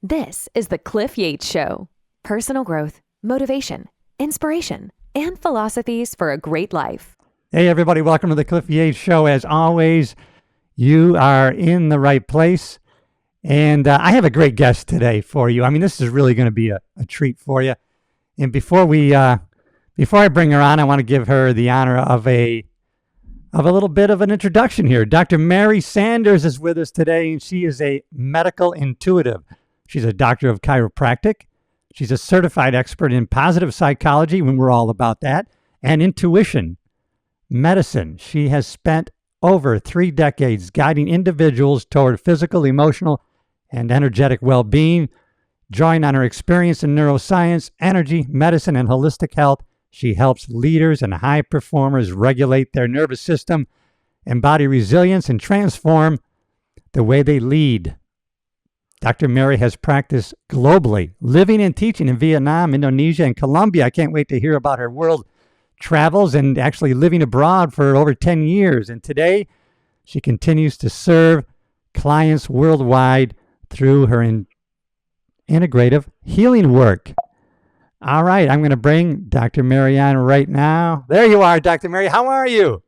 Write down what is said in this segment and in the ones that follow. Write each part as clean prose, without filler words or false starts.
This is the Cliff Yates Show. Personal growth, motivation, inspiration, and philosophies for a great life. Hey, everybody. Welcome to the Cliff Yates Show. As always, you are in the right place. And I have a great guest today for you. I mean, this is really going to be a treat for you. And before I bring her on, I want to give her the honor of a little bit of an introduction here. Dr. Mary Sanders is with us today, and she is a medical intuitive. She's a doctor of chiropractic. She's a certified expert in positive psychology, when we're all about that, and intuition medicine. She has spent over 3 decades guiding individuals toward physical, emotional, and energetic well-being. Drawing on her experience in neuroscience, energy, medicine, and holistic health, she helps leaders and high performers regulate their nervous system, embody resilience, and transform the way they lead. Dr. Mary has practiced globally, living and teaching in Vietnam, Indonesia, and Colombia. I can't wait to hear about her world travels and actually living abroad for over 10 years. And today, she continues to serve clients worldwide through her integrative healing work. All right, I'm going to bring Dr. Mary on right now. There you are, Dr. Mary. How are you?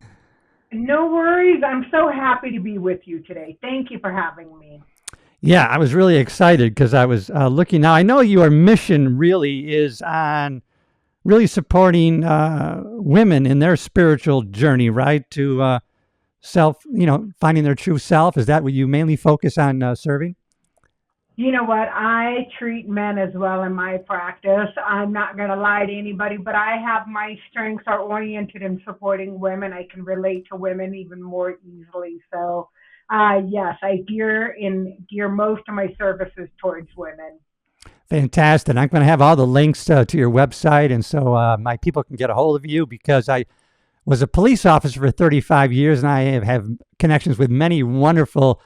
No worries. I'm so happy to be with you today. Thank you for having me. Yeah, I was really excited because I was looking. Now, I know your mission really is on really supporting women in their spiritual journey, right? To finding their true self. Is that what you mainly focus on serving? You know what? I treat men as well in my practice. I'm not going to lie to anybody, but I have my strengths are oriented in supporting women. I can relate to women even more easily. So, yes, I gear most of my services towards women. Fantastic. I'm going to have all the links to your website, and so my people can get a hold of you, because I was a police officer for 35 years, and I have connections with many wonderful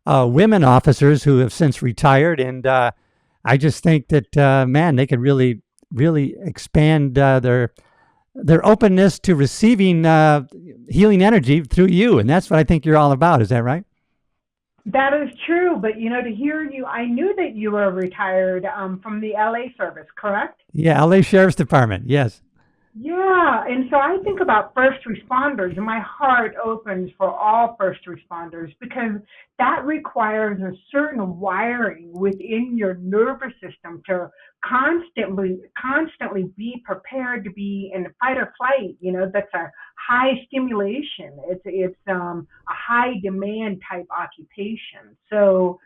women officers who have since retired. And I just think that, they could really, really expand their openness to receiving healing energy through you. And that's what I think you're all about. Is that right? That is true. But, to hear you, I knew that you were retired from the LA service, correct? Yeah, LA Sheriff's Department. Yes. Yeah, and so I think about first responders, and my heart opens for all first responders, because that requires a certain wiring within your nervous system to constantly be prepared to be in fight or flight. That's a high stimulation. It's a high demand type occupation. So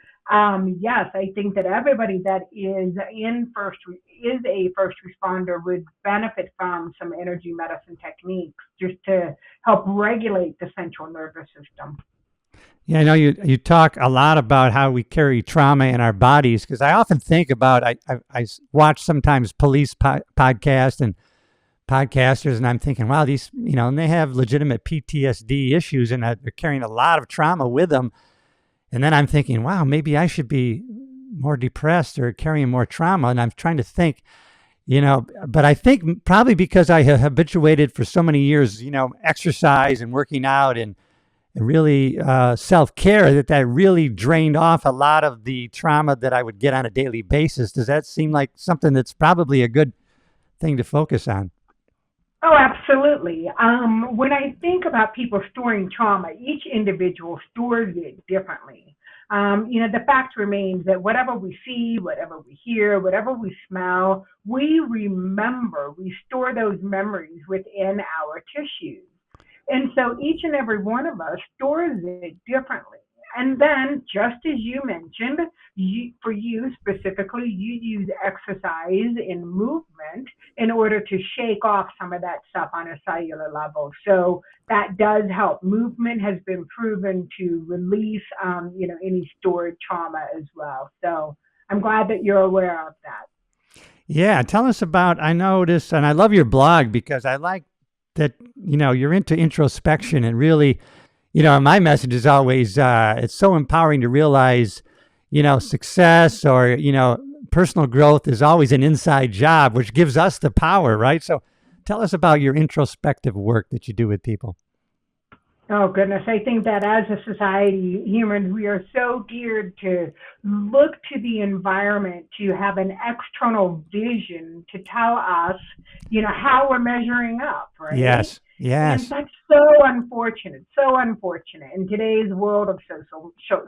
yes, I think that everybody that is a first responder would benefit from some energy medicine techniques just to help regulate the central nervous system. Yeah, I know you talk a lot about how we carry trauma in our bodies, because I often think about, I watch sometimes police podcasts and podcasters, and I'm thinking, wow, these, and they have legitimate PTSD issues, and they're carrying a lot of trauma with them. And then I'm thinking, wow, maybe I should be more depressed or carrying more trauma. And I'm trying to think, but I think probably because I have habituated for so many years, exercise and working out and really self-care, that really drained off a lot of the trauma that I would get on a daily basis. Does that seem like something that's probably a good thing to focus on? Oh, absolutely. When I think about people storing trauma, each individual stores it differently. The fact remains that whatever we see, whatever we hear, whatever we smell, we remember, we store those memories within our tissues. And so each and every one of us stores it differently. And then, just as you mentioned, for you specifically, you use exercise and movement in order to shake off some of that stuff on a cellular level. So that does help. Movement has been proven to release, any stored trauma as well. So I'm glad that you're aware of that. Yeah, tell us about, I notice, and I love your blog, because I like that, you're into introspection, and really, my message is always, it's so empowering to realize, success or, personal growth is always an inside job, which gives us the power, right? So tell us about your introspective work that you do with people. Oh goodness, I think that as a society, humans, we are so geared to look to the environment to have an external vision to tell us, how we're measuring up, right? Yes, And yes. that's so unfortunate, so unfortunate in today's world of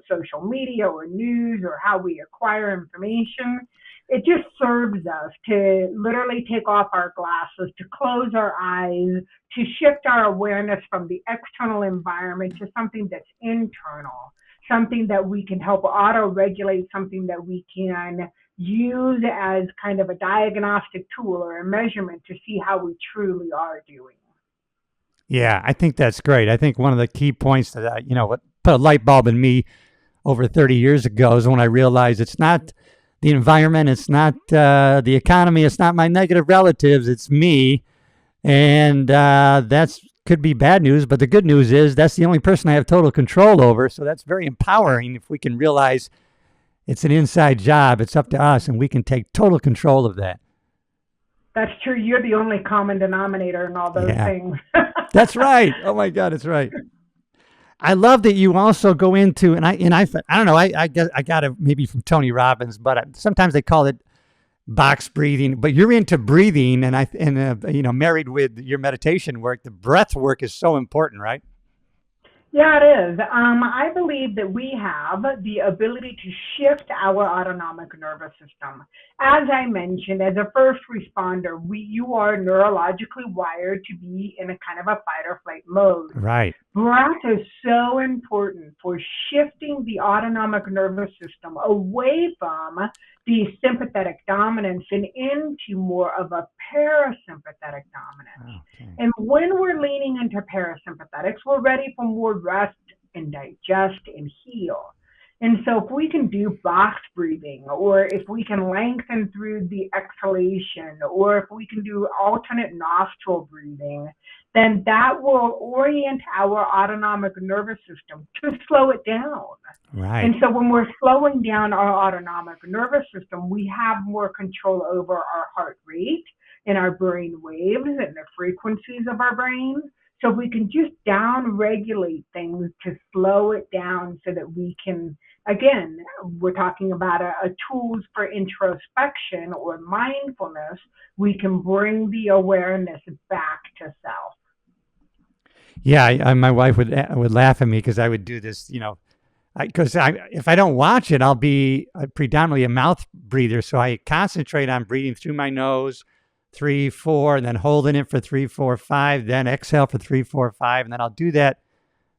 social media or news or how we acquire information. It just serves us to literally take off our glasses, to close our eyes, to shift our awareness from the external environment to something that's internal, something that we can help auto regulate, something that we can use as kind of a diagnostic tool or a measurement to see how we truly are doing. Yeah, I think that's great. I think one of the key points that what put a light bulb in me over 30 years ago is when I realized it's not the environment, it's not the economy, it's not my negative relatives, it's me. And that's could be bad news, but the good news is that's the only person I have total control over. So that's very empowering if we can realize it's an inside job. It's up to us, and we can take total control of that. That's true. You're the only common denominator in all those Yeah, things. that's right. Oh my God, that's right. I love that you also go into, I don't know, I guess I got it maybe from Tony Robbins, but sometimes they call it box breathing. But you're into breathing, and married with your meditation work, the breath work is so important, right? Yeah, it is. I believe that we have the ability to shift our autonomic nervous system. As I mentioned, as a first responder, you are neurologically wired to be in a kind of a fight or flight mode. Right. Breath is so important for shifting the autonomic nervous system away from the sympathetic dominance and into more of a parasympathetic dominance. Okay. And when we're leaning into parasympathetics, we're ready for more rest and digest and heal. And so if we can do box breathing, or if we can lengthen through the exhalation, or if we can do alternate nostril breathing, then that will orient our autonomic nervous system to slow it down. Right. And so when we're slowing down our autonomic nervous system, we have more control over our heart rate and our brain waves and the frequencies of our brain. So we can just down regulate things to slow it down so that we can, again, we're talking about a tools for introspection or mindfulness. We can bring the awareness back to self. Yeah, my wife would laugh at me because I would do this, because if I don't watch it, I'll be predominantly a mouth breather. So I concentrate on breathing through my nose, 3, 4, and then holding it for 3, 4, 5, then exhale for 3, 4, 5, and then I'll do that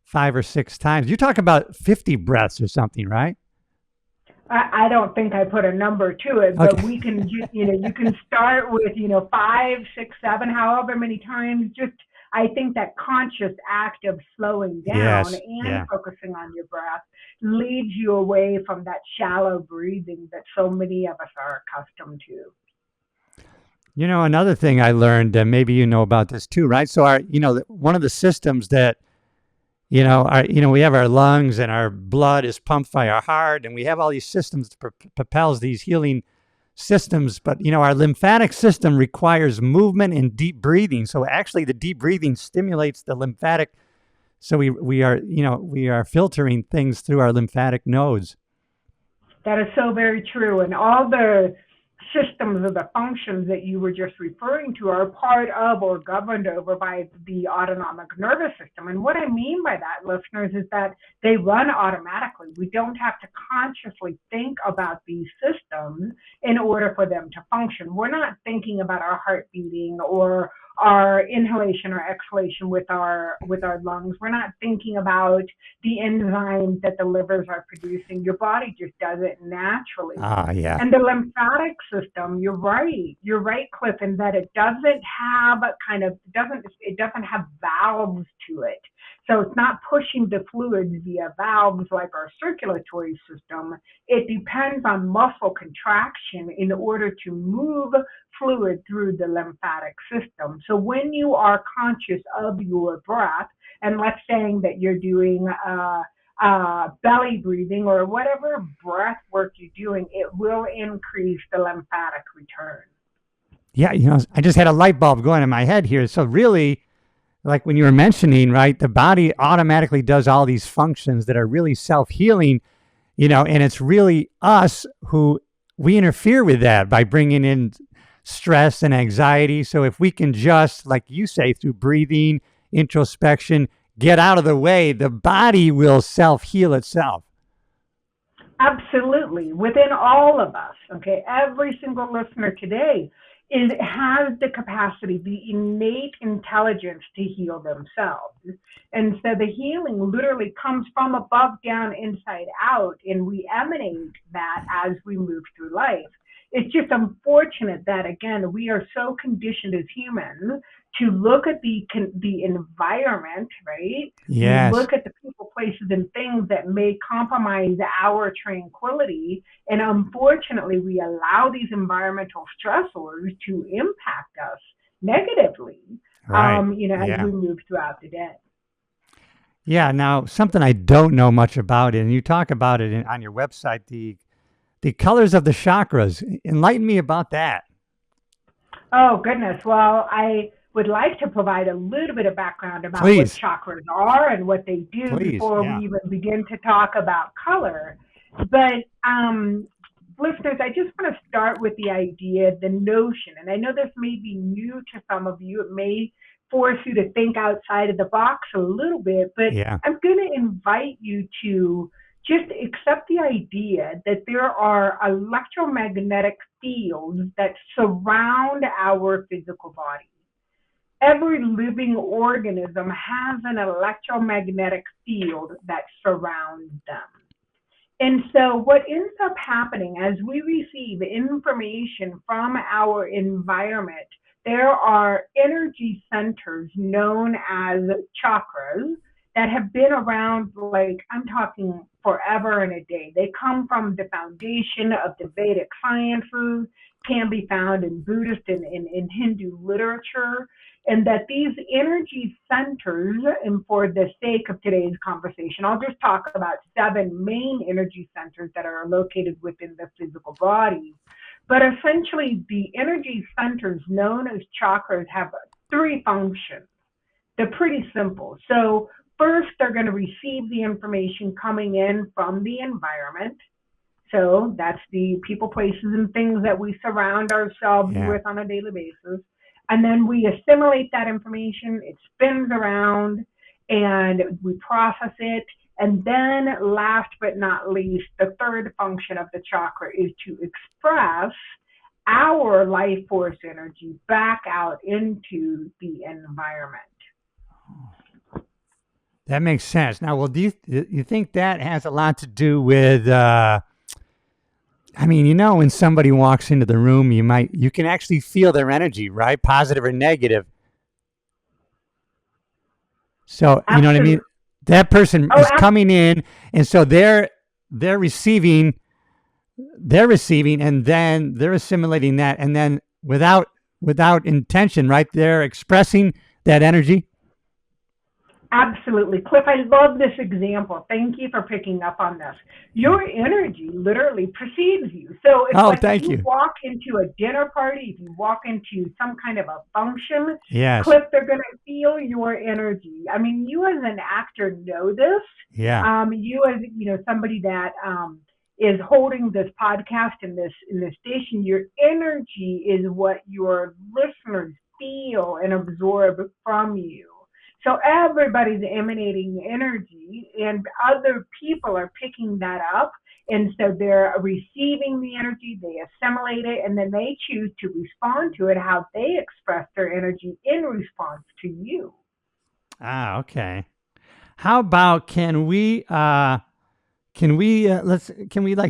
5 or 6 times. You talk about 50 breaths or something, right? I don't think I put a number to it, but Okay. we can, you can start with, 5, 6, 7, however many times. Just, I think that conscious act of slowing down Yes. and Yeah. focusing on your breath leads you away from that shallow breathing that so many of us are accustomed to. Another thing I learned, and maybe you know about this too, right? So one of the systems that, we have our lungs and our blood is pumped by our heart, and we have all these systems that propels these healing systems. But, our lymphatic system requires movement and deep breathing. So actually the deep breathing stimulates the lymphatic. So we are filtering things through our lymphatic nodes. That is so very true. And all the systems or the functions that you were just referring to are part of or governed over by the autonomic nervous system. And what I mean by that, listeners, is that they run automatically. We don't have to consciously think about these systems in order for them to function. We're not thinking about our heart beating or our inhalation or exhalation with our lungs. We're not thinking about the enzymes that the livers are producing. Your body just does it naturally. Ah, yeah. And the lymphatic system, you're right, Cliff, in that it doesn't have it doesn't have valves to it. So it's not pushing the fluids via valves like our circulatory system. It depends on muscle contraction in order to move fluid through the lymphatic system. So when you are conscious of your breath, and let's say that you're doing belly breathing or whatever breath work you're doing, it will increase the lymphatic return. Yeah, I just had a light bulb going in my head here. So really, like when you were mentioning, right, the body automatically does all these functions that are really self-healing, and it's really us who we interfere with that by bringing in stress and anxiety. So if we can just, like you say, through breathing, introspection, get out of the way, the body will self-heal itself. Absolutely. Within all of us, okay, every single listener today has the capacity, the innate intelligence to heal themselves. And so the healing literally comes from above down, inside out, and we emanate that as we move through life. It's just unfortunate that, again, we are so conditioned as humans to look at the environment, right? Yes. We look at the people, places, and things that may compromise our tranquility, and unfortunately, we allow these environmental stressors to impact us negatively, Right. as we move throughout the day. Yeah. Now, something I don't know much about, and you talk about it on your website, the colors of the chakras. Enlighten me about that. Oh, goodness. Well, I would like to provide a little bit of background about what chakras are and what they do before we even begin to talk about color. But listeners, I just want to start with the idea, the notion, and I know this may be new to some of you. It may force you to think outside of the box a little bit, but I'm going to invite you to just accept the idea that there are electromagnetic fields that surround our physical body. Every living organism has an electromagnetic field that surrounds them. And so what ends up happening as we receive information from our environment, there are energy centers known as chakras that have been around, like I'm talking forever and a day. They come from the foundation of the Vedic sciences, can be found in Buddhist and in Hindu literature, and that these energy centers, and for the sake of today's conversation, I'll just talk about 7 main energy centers that are located within the physical body. But essentially, the energy centers known as chakras have 3 functions. They're pretty simple. So first, they're going to receive the information coming in from the environment. So that's the people, places, and things that we surround ourselves with on a daily basis. And then we assimilate that information, it spins around, and we process it. And then last but not least, the third function of the chakra is to express our life force energy back out into the environment. That makes sense. Now, well, do you think that has a lot to do with, when somebody walks into the room, you can actually feel their energy, right? Positive or negative. So, Absolutely. You know what I mean? That person is coming in, and so they're receiving, and then they're assimilating that, and then without intention, right? They're expressing that energy. Absolutely. Cliff, I love this example. Thank you for picking up on this. Your energy literally precedes you. So it's if you walk into a dinner party, if you walk into some kind of a function, Cliff, they're going to feel your energy. I mean, you as an actor know this. Yeah. You as, somebody that is holding this podcast in this station, your energy is what your listeners feel and absorb from you. So everybody's emanating energy, and other people are picking that up. And so they're receiving the energy, they assimilate it, and then they choose to respond to it, how they express their energy in response to you. Ah, okay. How about can we like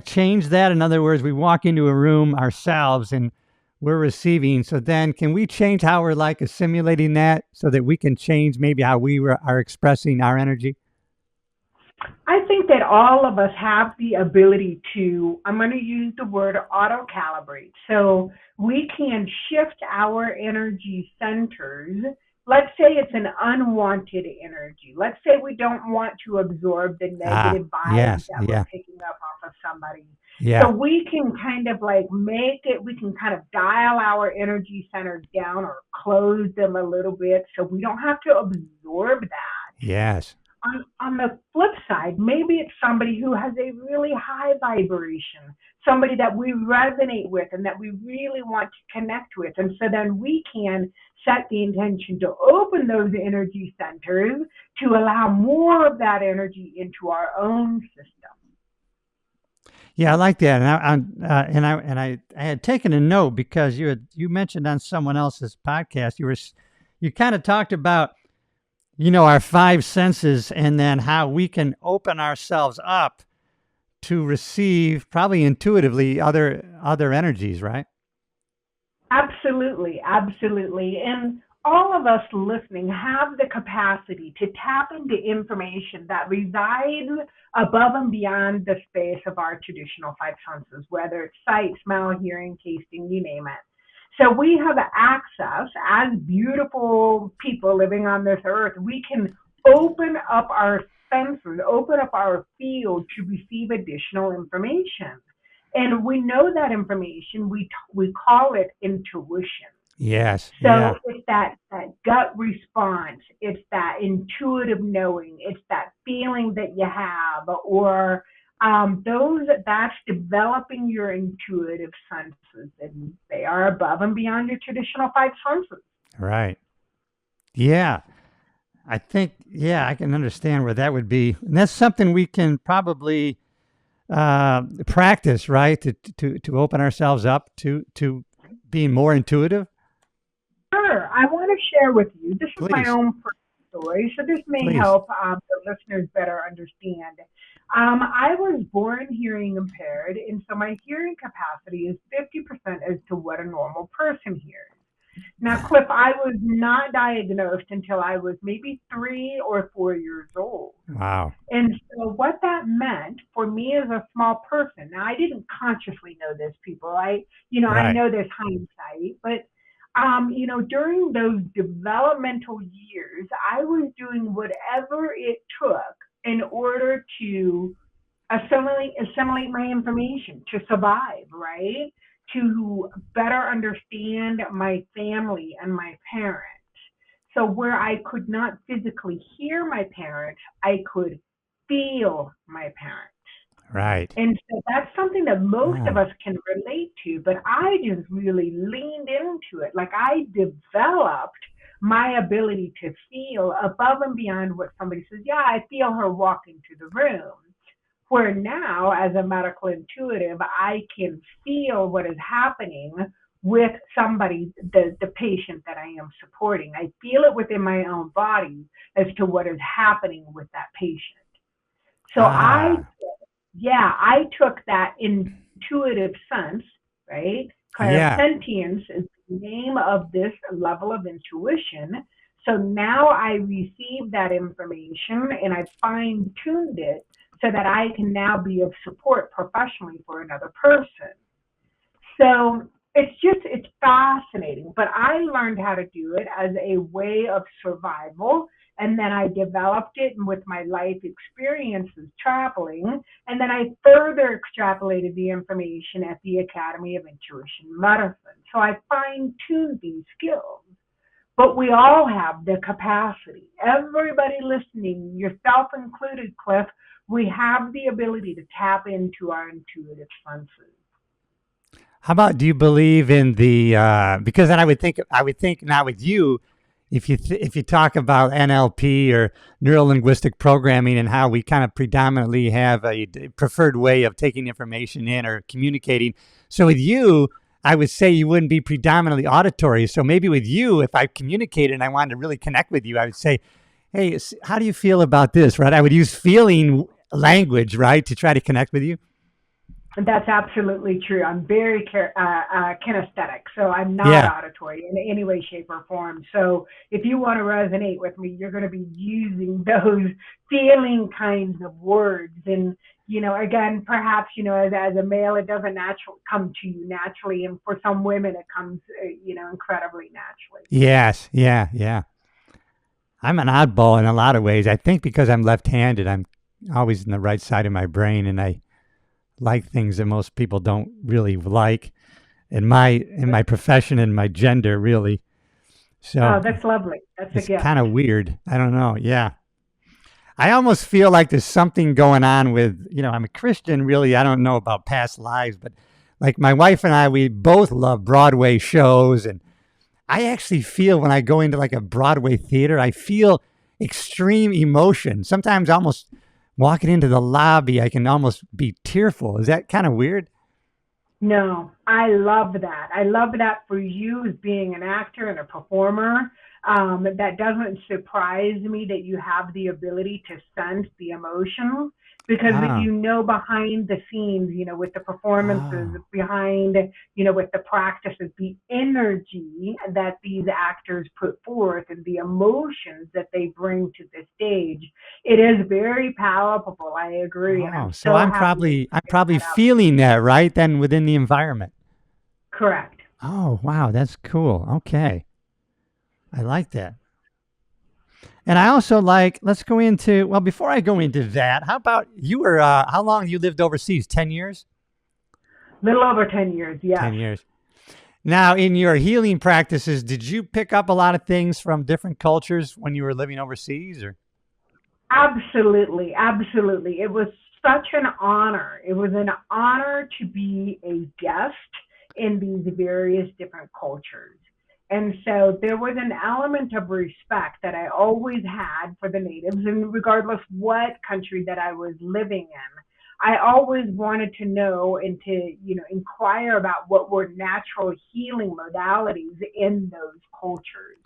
change that? In other words, we walk into a room ourselves and we're receiving. So then can we change how we're like assimilating that so that we can change maybe how we are expressing our energy? I think that all of us have the ability to, I'm going to use the word auto-calibrate. So we can shift our energy centers. Let's say it's an unwanted energy. Let's say we don't want to absorb the negative vibes that we're picking up off of somebody. So Yeah. we can kind of like make it, we can kind of dial our energy centers down or close them a little bit so we don't have to absorb that. Yes. On the flip side, maybe it's somebody who has a really high vibration, somebody that we resonate with and that we really want to connect with. And so then we can set the intention to open those energy centers to allow more of that energy into our own system. Yeah, I like that, and I had taken a note because you mentioned on someone else's podcast you kind of talked about our five senses and then how we can open ourselves up to receive probably intuitively other energies, right? Absolutely, absolutely. And all of us listening have the capacity to tap into information that resides above and beyond the space of our traditional five senses, whether it's sight, smell, hearing, tasting, you name it. So we have access as beautiful people living on this earth. We can open up our senses, open up our field to receive additional information. And we know that information, we call it intuition. Yes. Yeah. So it's that gut response, it's that intuitive knowing, it's that feeling that you have, or that's developing your intuitive senses, and they are above and beyond your traditional five senses. Right. Yeah. I think, I can understand where that would be. And that's something we can probably practice, right? To open ourselves up to being more intuitive. Sure. I want to share with you. This is my Please. own personal story, so this may Please. help the listeners better understand. I was born hearing impaired, and so my hearing capacity is 50% as to what a normal person hears. Now, Cliff, I was not diagnosed until I was maybe 3 or 4 years old. Wow. And so what that meant for me as a small person, now I didn't consciously know this, people. I Right. know this hindsight, but during those developmental years, I was doing whatever it took in order to assimilate my information, to survive, right? To better understand my family and my parents. So where I could not physically hear my parents, I could feel my parents. Right. And so that's something that most of Wow. us can relate to, but I just really leaned into it. Like I developed my ability to feel above and beyond what somebody says, yeah, I feel her walk into the room. Where now, as a medical intuitive, I can feel what is happening with somebody, the patient that I am supporting. I feel it within my own body as to what is happening with that patient. So Ah. I took that intuitive sense, right? Yeah. Clairsentience is the name of this level of intuition. So now I receive that information and I fine tuned it so that I can now be of support professionally for another person. So it's fascinating, but I learned how to do it as a way of survival. And then I developed it with my life experiences traveling. And then I further extrapolated the information at the Academy of Intuition Medicine. So I fine tuned these skills. But we all have the capacity. Everybody listening, yourself included, Cliff, we have the ability to tap into our intuitive senses. How about, do you believe in the because then I would think now with you, if you talk about NLP or neuro linguistic programming and how we kind of predominantly have a preferred way of taking information in or communicating. So with you, I would say you wouldn't be predominantly auditory. So maybe with you, if I communicated and I wanted to really connect with you, I would say, hey, how do you feel about this? Right? I would use feeling language, right, to try to connect with you. That's absolutely true. I'm very kinesthetic, so I'm not Yeah. auditory in any way, shape, or form. So if you want to resonate with me, you're going to be using those feeling kinds of words. And, again, perhaps, as a male, it doesn't come to you naturally. And for some women, it comes, incredibly naturally. Yes. Yeah. Yeah. I'm an oddball in a lot of ways. I think because I'm left-handed, I'm always in the right side of my brain, and I like things that most people don't really like in my profession and my gender, really. Oh, So that's lovely. That's a it's kind gift. of weird. I don't know. Yeah. I almost feel like there's something going on with, I'm a Christian, really. I don't know about past lives, but like my wife and I, we both love Broadway shows. And I actually feel when I go into like a Broadway theater, I feel extreme emotion. Sometimes almost walking into the lobby, I can almost be tearful. Is that kind of weird? No, I love that. I love that for you as being an actor and a performer. That doesn't surprise me that you have the ability to sense the emotions because Ah, you know behind the scenes, with the performances, oh, behind, with the practices, the energy that these actors put forth and the emotions that they bring to the stage. It is very palpable. I agree. And oh. I'm So so I'm happy that probably you I'm picked probably that up. feeling that right then within the environment. Correct. Oh, wow, that's cool. Okay. I like that. And I also like, let's go into, well, before I go into that, how about how long you lived overseas? 10 years? Little over 10 years, yes. 10 years. Now, in your healing practices, did you pick up a lot of things from different cultures when you were living overseas or? Absolutely, absolutely. It was such an honor. It was an honor to be a guest in these various different cultures. And so there was an element of respect that I always had for the natives, and regardless what country that I was living in, I always wanted to know and to, inquire about what were natural healing modalities in those cultures.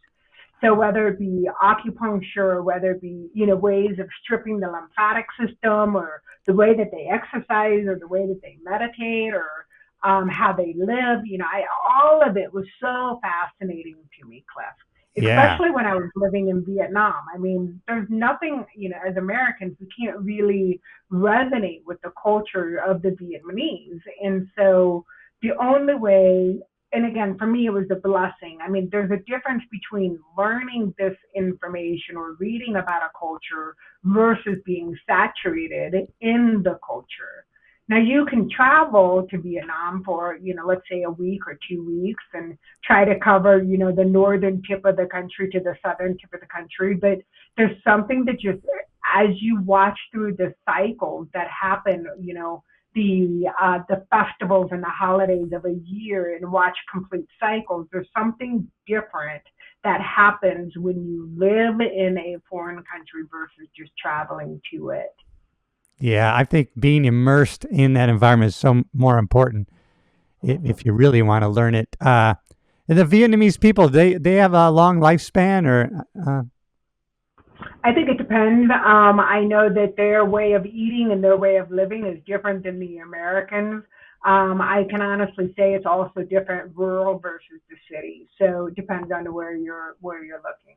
So whether it be acupuncture, whether it be, ways of stripping the lymphatic system or the way that they exercise or the way that they meditate or how they live, all of it was so fascinating to me, Cliff, Yeah. especially when I was living in Vietnam. I mean, there's nothing, as Americans, we can't really resonate with the culture of the Vietnamese. And so the only way, and again, for me, it was a blessing. I mean, there's a difference between learning this information or reading about a culture versus being saturated in the culture. Now, you can travel to Vietnam for, let's say a week or 2 weeks and try to cover, the northern tip of the country to the southern tip of the country. But there's something that just, as you watch through the cycles that happen, the festivals and the holidays of a year and watch complete cycles. There's something different that happens when you live in a foreign country versus just traveling to it. Yeah. I think being immersed in that environment is so more important if you really want to learn it. And the Vietnamese people, they have a long lifespan or, I think it depends. I know that their way of eating and their way of living is different than the Americans. I can honestly say it's also different rural versus the city. So it depends on where you're looking.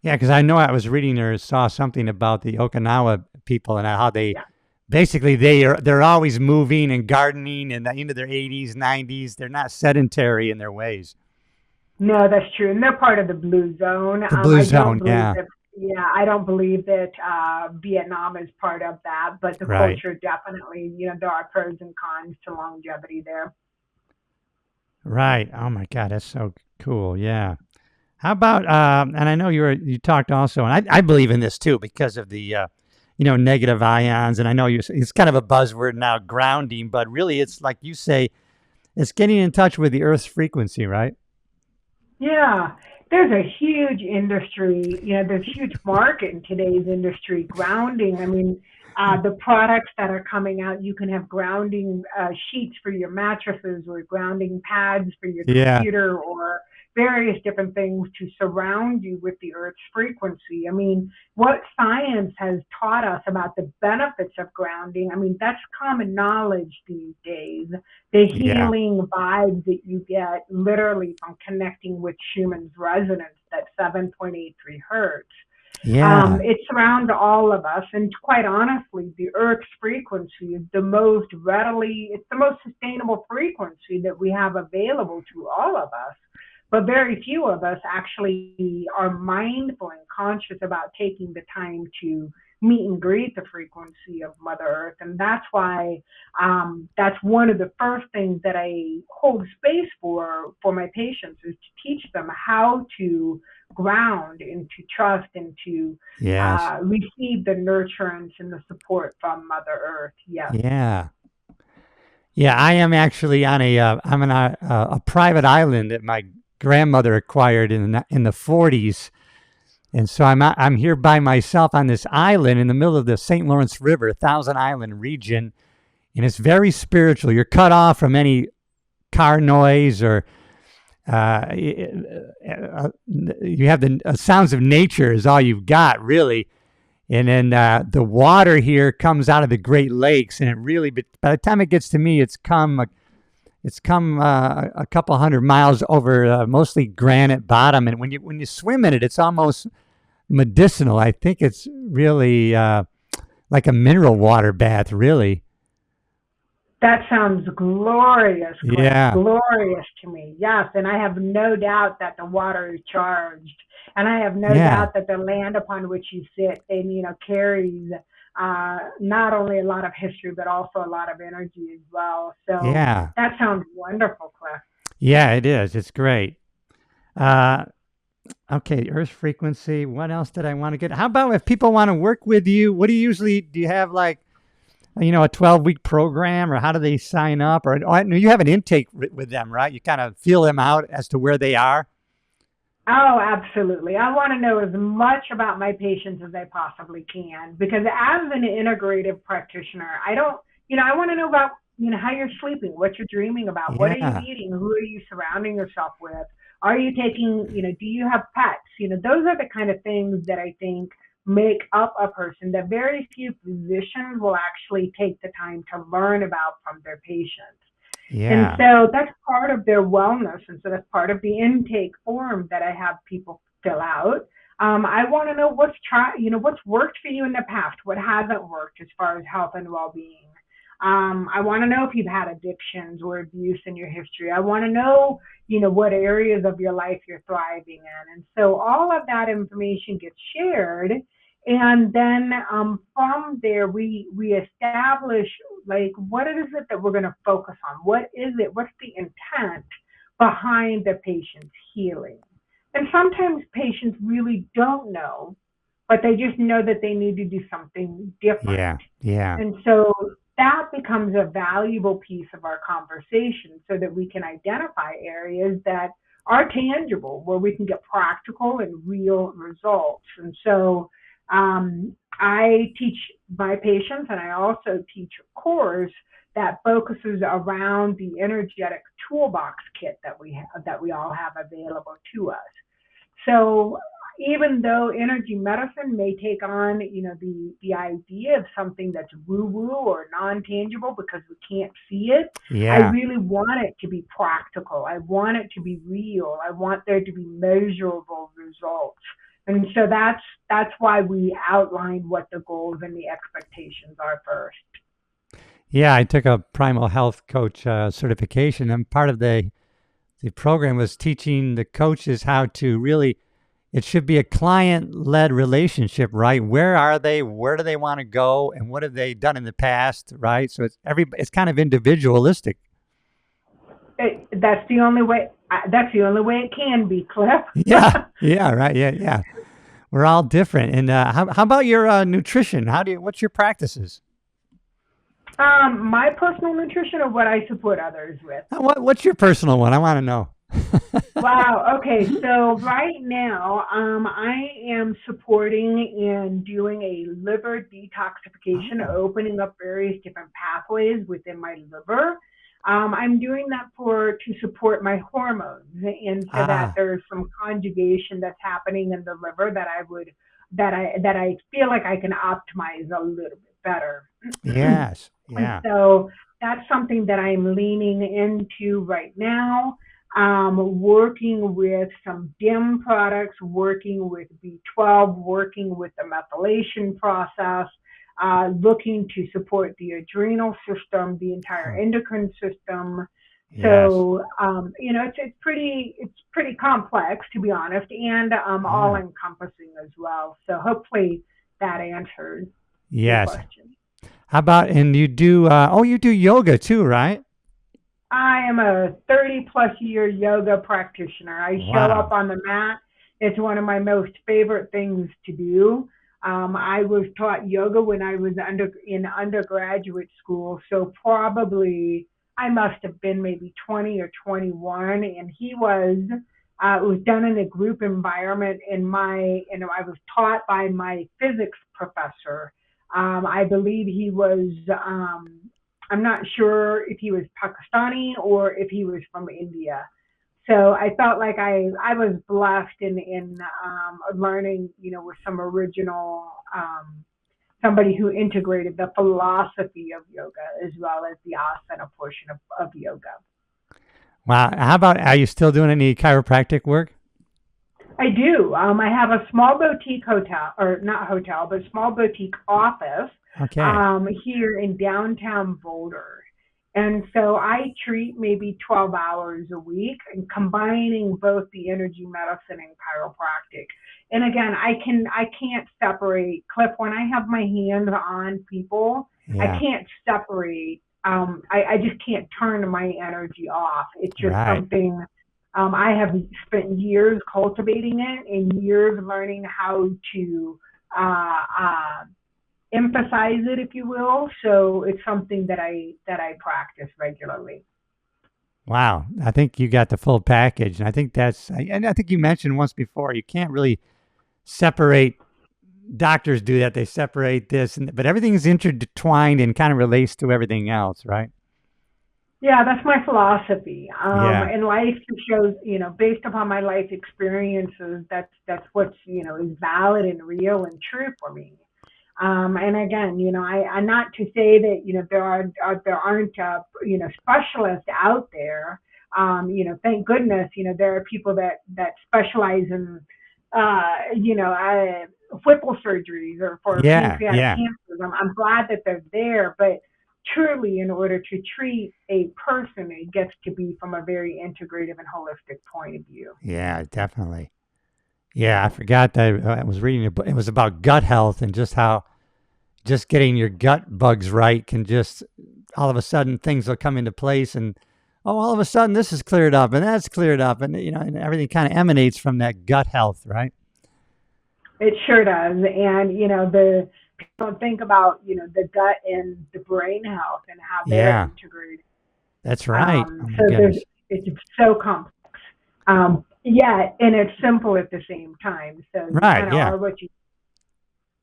yeah, because I know I was reading or saw something about the Okinawa people and how they Yeah. basically they're always moving and gardening and into their 80s, 90s. They're not sedentary in their ways. No, that's true, and they're part of the blue zone. The blue I don't zone, believe yeah, that. Yeah, I don't believe that Vietnam is part of that, but the right, culture definitely. There are pros and cons to longevity there. right. Oh my God, that's so cool. Yeah. How about and I know you talked also, and I believe in this too because of the negative ions, and I know it's kind of a buzzword now, grounding, but really it's like you say, it's getting in touch with the Earth's frequency, right? Yeah, there's a huge industry, there's a huge market in today's industry, grounding. I mean, the products that are coming out, you can have grounding sheets for your mattresses or grounding pads for your Yeah, computer or various different things to surround you with the earth's frequency. I mean, what science has taught us about the benefits of grounding, I mean, that's common knowledge these days. The yeah, healing vibes that you get literally from connecting with Schumann's resonance, that 7.83 hertz. yeah, It surrounds all of us, and quite honestly, the Earth's frequency is it's the most sustainable frequency that we have available to all of us. But very few of us actually are mindful and conscious about taking the time to meet and greet the frequency of Mother Earth. And that's why that's one of the first things that I hold space for my patients is to teach them how to ground and to trust and to Yes. receive the nurturance and the support from Mother Earth. Yes. Yeah. Yeah, I am actually on I'm on a private island that my grandmother acquired in the 40s. And so I'm here by myself on this island in the middle of the St. Lawrence River, Thousand Island region, and it's very spiritual. You're cut off from any car noise or you have the sounds of nature is all you've got, really. And then the water here comes out of the Great Lakes, and it really, by the time it gets to me, it's come a couple hundred miles over mostly granite bottom, and when you swim in it, it's almost medicinal. I think it's really like a mineral water bath, really. That sounds glorious, Cliff. Yeah, Glorious to me. Yes, and I have no doubt that the water is charged, and I have no yeah, doubt that the land upon which you sit, and carries not only a lot of history but also a lot of energy as well. So yeah, that sounds wonderful, Cliff. yeah. It is. It's great. Uh, okay, Earth frequency. What else did I want to get? How about if people want to work with you? What do you have like a 12-week program, or how do they sign up? Or I know you have an intake with them, right? You kind of feel them out as to where they are. Oh, absolutely. I want to know as much about my patients as I possibly can because as an integrative practitioner, I don't, I want to know about, how you're sleeping, what you're dreaming about, what are you Yeah, eating, who are you surrounding yourself with? Are you taking, do you have pets? Those are the kind of things that I think make up a person that very few physicians will actually take the time to learn about from their patients. And yeah, so that's part of their wellness. And so that's part of the intake form that I have people fill out. I want to know what's worked for you in the past, what hasn't worked as far as health and well-being. I want to know if you've had addictions or abuse in your history. I want to know, what areas of your life you're thriving in. And so all of that information gets shared. And then from there, we establish like what is it that we're going to focus on? What is it? What's the intent behind the patient's healing? And sometimes patients really don't know, but they just know that they need to do something different. yeah, yeah, And so that becomes a valuable piece of our conversation so that we can identify areas that are tangible, where we can get practical and real results. And so I teach my patients, and I also teach a course that focuses around the energetic toolbox kit that we all have available to us. So even though energy medicine may take on, the idea of something that's woo-woo or non-tangible because we can't see it, I yeah. really want it to be practical. I want it to be real. I want there to be measurable results. And so that's why we outlined what the goals and the expectations are first. Yeah, I took a primal health coach certification, and part of the program was teaching the coaches how to really. It should be a client-led relationship, right? Where are they? Where do they want to go? And what have they done in the past, right? So it's kind of individualistic. That's the only way. That's the only way it can be, Cliff. Yeah, yeah, right, yeah, yeah. We're all different. And how about your nutrition? What's your practices? My personal nutrition or what I support others with. What's your personal one? I want to know. Wow. Okay. So right now, I am supporting and doing a liver detoxification, Oh, opening up various different pathways within my liver. I'm doing that to support my hormones, and so that ah, there's some conjugation that's happening in the liver that I feel like I can optimize a little bit better. yes, And yeah. so that's something that I'm leaning into right now. Working with some DIM products, working with B12, working with the methylation process, looking to support the adrenal system, the entire Huh, endocrine system. yes, So it's pretty complex to be honest, and all yeah. encompassing as well. So hopefully that answers your Yes. question. How about, and you do, you do yoga too, right? I am a 30-plus year yoga practitioner. I show Wow. up on the mat. It's one of my most favorite things to do. I was taught yoga when I was in undergraduate school, so probably I must have been maybe 20 or 21, and it was done in a group environment. I was taught by my physics professor. I believe he was. I'm not sure if he was Pakistani or if he was from India. So I felt like I was blessed in learning, with some original, somebody who integrated the philosophy of yoga as well as the asana portion of yoga. Wow. How about, are you still doing any chiropractic work? I do. I have a small boutique hotel, or not hotel, but small boutique office Okay. here in downtown Boulder. And so I treat maybe 12 hours a week and combining both the energy medicine and chiropractic. And again, I can't separate, Cliff, when I have my hands on people, I Yeah. can't separate. I just can't turn my energy off. It's just Right. something I have spent years cultivating it and years learning how to emphasize it, if you will. So it's something that I practice regularly. Wow. I think you got the full package. And I think I think you mentioned once before, you can't really separate. Doctors do that. They separate this, but everything's intertwined and kind of relates to everything else, right? Yeah, that's my philosophy. Yeah. And life shows, based upon my life experiences, that's what's, is valid and real and true for me. And again, I'm not to say that, there aren't, specialists out there. Thank goodness, there are people that specialize in, Whipple surgeries or for Yeah. pancreatic Yeah. cancers. I'm glad that they're there, but truly, in order to treat a person, it gets to be from a very integrative and holistic point of view. Yeah, definitely. Yeah, I forgot that I was reading a book. It was about gut health and just how just getting your gut bugs right can just all of a sudden things will come into place and all of a sudden this is cleared up and that's cleared up and and everything kind of emanates from that gut health, right? It sure does. And, the people don't think about, the gut and the brain health and how they're Yeah, integrated. that's right. Oh my So goodness. it's so complex. Yeah, and it's simple at the same time. So you Right, kind of yeah. are what you.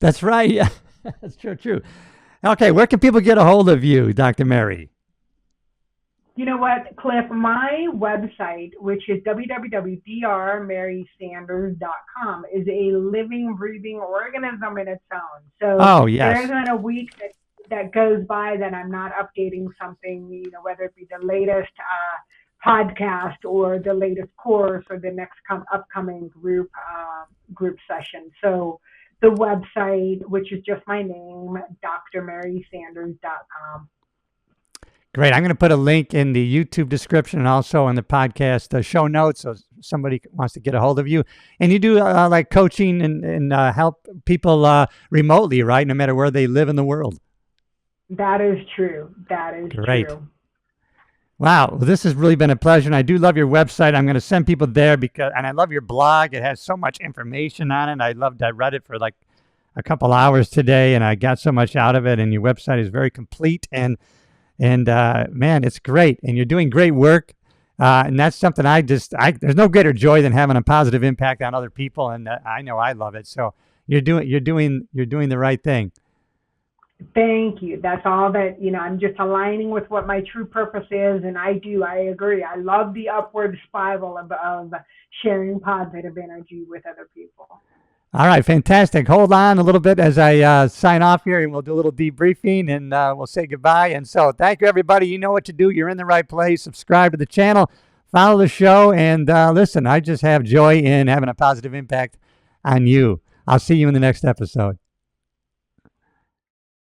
That's right. Yeah. That's true. Okay, where can people get a hold of you, Dr. Mary? You know what, Cliff? My website, which is www.drmarysanders.com, is a living, breathing organism in its own. So Oh, there yes. isn't a week that goes by that I'm not updating something, whether it be the latest podcast or the latest course or the next upcoming group session. So the website, which is just my name, drmarysanders.com. Great. I'm going to put a link in the YouTube description and also in the podcast show notes so somebody wants to get a hold of you. And you do like coaching and help people remotely, right? No matter where they live in the world. That is true. That is Great. true. Wow. Well, this has really been a pleasure. And I do love your website. I'm going to send people there and I love your blog. It has so much information on it. I read it for like a couple hours today and I got so much out of it. And your website is very complete and man, it's great. And you're doing great work. And that's something there's no greater joy than having a positive impact on other people. And I know I love it. So you're doing the right thing. Thank you. That's all that, I'm just aligning with what my true purpose is. And I agree. I love the upward spiral of sharing positive energy with other people. All right, fantastic. Hold on a little bit as I sign off here, and we'll do a little debriefing, and we'll say goodbye. And so thank you, everybody. You know what to do. You're in the right place. Subscribe to the channel, follow the show, and listen, I just have joy in having a positive impact on you. I'll see you in the next episode.